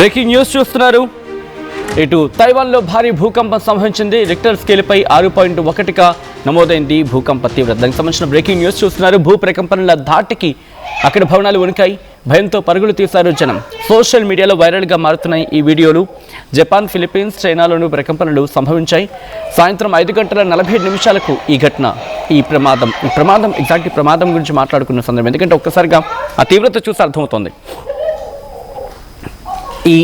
Breaking news చూస్తున్నారు. ఇటు తైవాన్లో భారీ భూకంపం సంభవించింది. రిక్టర్ స్కేల్పై 6.1గా నమోదైంది భూకంప తీవ్రత. దానికి సంబంధించిన బ్రేకింగ్ న్యూస్ చూస్తున్నారు. భూ ప్రకంపనల ధాటికి అక్కడ భవనాలు వణికాయి. భయంతో పరుగులు తీశారు జనం. సోషల్ మీడియాలో వైరల్గా మారుతున్నాయి ఈ వీడియోలు. జపాన్, ఫిలిప్పీన్స్, చైనాలోనూ ప్రకంపనలు సంభవించాయి. సాయంత్రం 5:47 ఈ ఘటన, ఈ ప్రమాదం ఎగ్జాక్ట్ ప్రమాదం గురించి మాట్లాడుకున్న సందర్భం. ఎందుకంటే ఒక్కసారిగా ఆ తీవ్రత చూసి అర్థమవుతోంది. ఈ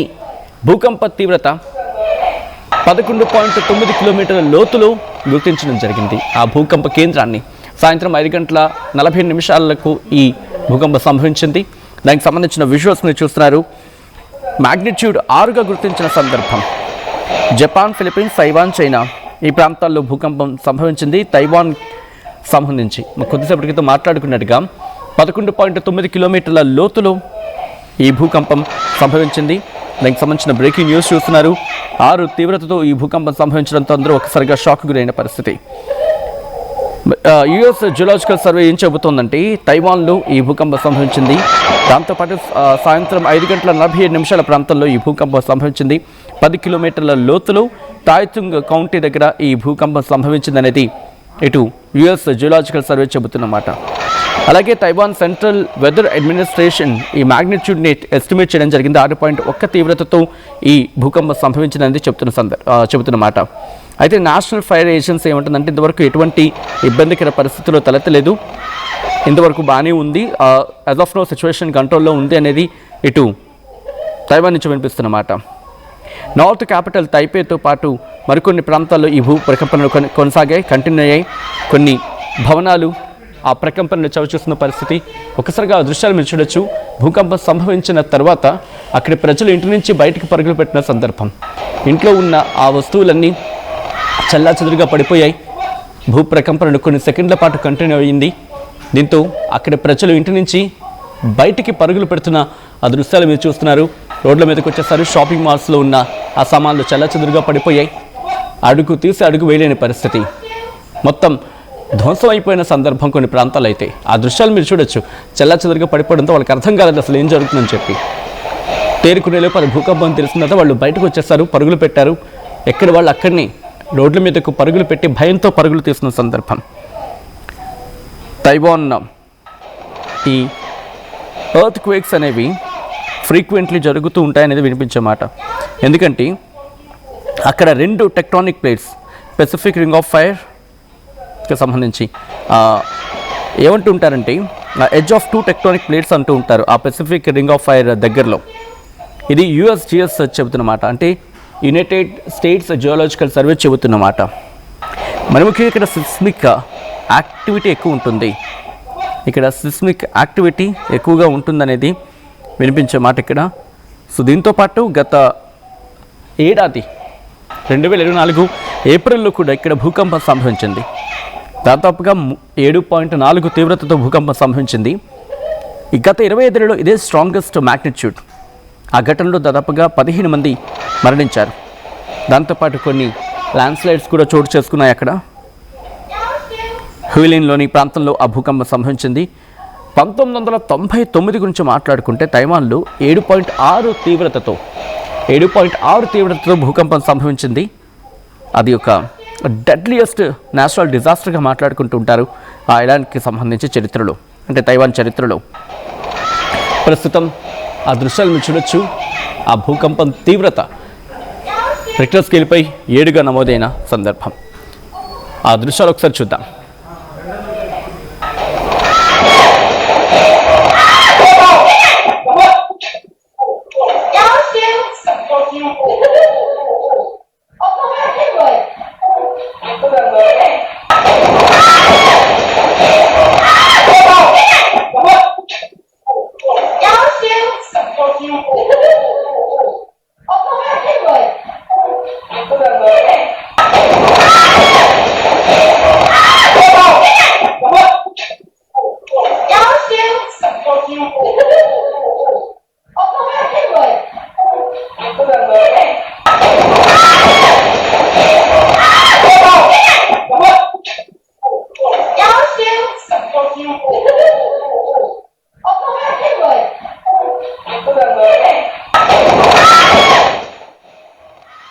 భూకంప తీవ్రత 11.9 కిలోమీటర్ల లోతులో గుర్తించడం జరిగింది. ఆ భూకంప కేంద్రాన్ని సాయంత్రం 5:40 ఈ భూకంపం సంభవించింది. దానికి సంబంధించిన విజువల్స్ మీరు చూస్తున్నారు. మ్యాగ్నిట్యూడ్ 6గా గుర్తించిన సందర్భం. జపాన్, ఫిలిప్పీన్స్, తైవాన్, చైనా ఈ ప్రాంతాల్లో భూకంపం సంభవించింది. తైవాన్ సంబంధించి కొద్దిసేపటి క్రితం మాట్లాడుకున్నట్టుగా 11.9 కిలోమీటర్ల లోతులో ఈ భూకంపం సంభవించింది. దానికి సంబంధించిన బ్రేకింగ్ న్యూస్ చూస్తున్నారు. 6 తీవ్రతతో ఈ భూకంపం సంభవించడంతో అందరూ ఒకసారిగా షాక్ గురైన పరిస్థితి. యుఎస్ జియోలాజికల్ సర్వే ఏం చెబుతోందంటే తైవాన్లో ఈ భూకంపం సంభవించింది. దాంతోపాటు సాయంత్రం 5:47 ప్రాంతంలో ఈ భూకంపం సంభవించింది. 10 కిలోమీటర్ల లోతులో తాయ్చుంగ్ కౌంటీ దగ్గర ఈ భూకంపం సంభవించిందనేది ఇటు యుఎస్ జియోలాజికల్ సర్వే చెబుతున్నమాట. అలాగే తైవాన్ సెంట్రల్ వెదర్ అడ్మినిస్ట్రేషన్ ఈ మ్యాగ్నిట్యూడ్ని ఎస్టిమేట్ చేయడం జరిగింది. 6.1 తీవ్రతతో ఈ భూకంపం సంభవించిందని చెబుతున్నమాట. అయితే నేషనల్ ఫైర్ ఏజెన్సీ ఏమంటుందంటే ఇంతవరకు ఎటువంటి ఇబ్బందికర పరిస్థితుల్లో తలెత్తలేదు, ఇంతవరకు బాగానే ఉంది, యాజ్ ఆఫ్ నో సిచ్యువేషన్ కంట్రోల్లో ఉంది అనేది ఇటు తైవాన్ నుంచి వినిపిస్తున్నమాట. నార్త్ క్యాపిటల్ తైపేతో పాటు మరికొన్ని ప్రాంతాల్లో ఈ భూ ప్రకంపనలు కొనసాగాయి, కంటిన్యూ అయ్యాయి. కొన్ని భవనాలు ఆ ప్రకంపనలు చవిచూస్తున్న పరిస్థితి. ఒకసారిగా ఆ దృశ్యాలు మీరు చూడొచ్చు. భూకంపం సంభవించిన తర్వాత అక్కడి ప్రజలు ఇంటి నుంచి బయటకు పరుగులు పెట్టిన సందర్భం. ఇంట్లో ఉన్న ఆ వస్తువులన్నీ చల్లాచెదురుగా పడిపోయాయి. భూ ప్రకంపనలు కొన్ని సెకండ్ల పాటు కంటిన్యూ అయ్యింది. దీంతో అక్కడి ప్రజలు ఇంటి నుంచి బయటికి పరుగులు పెడుతున్న ఆ దృశ్యాలు మీరు చూస్తున్నారు. రోడ్ల మీదకి వచ్చేసారు. షాపింగ్ మాల్స్లో ఉన్న ఆ సామాన్లు చల్లాచెదురుగా పడిపోయాయి. అడుగు తీసి అడుగు వేయలేని పరిస్థితి. మొత్తం ధ్వంసం అయిపోయిన సందర్భం కొన్ని ప్రాంతాలు. అయితే ఆ దృశ్యాలు మీరు చూడొచ్చు. చెల్లాచెదురుగా పడిపోవడంతో వాళ్ళకి అర్థం కాలేదు అసలు ఏం జరుగుతుందని చెప్పి. తేరుకునేలోపు అది భూకంపం తెలిసిన తర్వాత వాళ్ళు బయటకు వచ్చేస్తారు, పరుగులు పెట్టారు. ఎక్కడ వాళ్ళు అక్కడిని రోడ్ల మీదకు పరుగులు పెట్టి భయంతో పరుగులు తీస్తున్న సందర్భం. తైవాన్ ఈ ఎర్త్ క్వేక్స్ అనేవి ఫ్రీక్వెంట్లీ జరుగుతూ ఉంటాయనేది వినిపించే మాట. ఎందుకంటే అక్కడ 2 tectonic plates Pacific ring of fire సంబంధించి ఏమంటూ ఉంటారంటే ఎడ్జ్ ఆఫ్ 2 టెక్టానిక్ ప్లేట్స్ అంటూ ఉంటారు ఆ పెసిఫిక్ రింగ్ ఆఫ్ ఫైర్ దగ్గరలో. ఇది యుఎస్జిఎస్ చెబుతున్నమాట, అంటే యునైటెడ్ స్టేట్స్ జియోలాజికల్ సర్వే చెబుతున్నమాట. మరి ముఖ్యంగా ఇక్కడ సిస్మిక్ యాక్టివిటీ ఎక్కువ ఉంటుంది. ఇక్కడ సిస్మిక్ యాక్టివిటీ ఎక్కువగా ఉంటుందనేది వినిపించే మాట ఇక్కడ. సో దీంతోపాటు గత ఏడాది 2024 ఏప్రిల్లో కూడా ఇక్కడ భూకంపం సంభవించింది. దాదాపుగా 7.4 తీవ్రతతో భూకంపం సంభవించింది. ఈ గత 25 ఏళ్లలో ఇదే స్ట్రాంగెస్ట్ మ్యాగ్నిట్యూడ్. ఆ ఘటనలో దాదాపుగా 15 మంది మరణించారు. దాంతోపాటు కొన్ని ల్యాండ్ స్లైడ్స్ కూడా చోటు చేసుకున్నాయి. అక్కడ హ్యూలిన్లోని ప్రాంతంలో ఆ భూకంపం సంభవించింది. 1999 గురించి మాట్లాడుకుంటే తైవాన్లో 7.6 తీవ్రతతో భూకంపం సంభవించింది. అది ఒక డెడ్లియెస్ట్ నేచురల్ డిజాస్టర్గా మాట్లాడుకుంటూ ఉంటారు ఆ ఐలాండ్కి సంబంధించి చరిత్రలో, అంటే తైవాన్ చరిత్రలో. ప్రస్తుతం ఆ దృశ్యాలు మీరు చూడొచ్చు. ఆ భూకంపం తీవ్రత రిక్టర్ స్కేల్పై 7గా నమోదైన సందర్భం. ఆ దృశ్యాలు ఒకసారి చూద్దాం.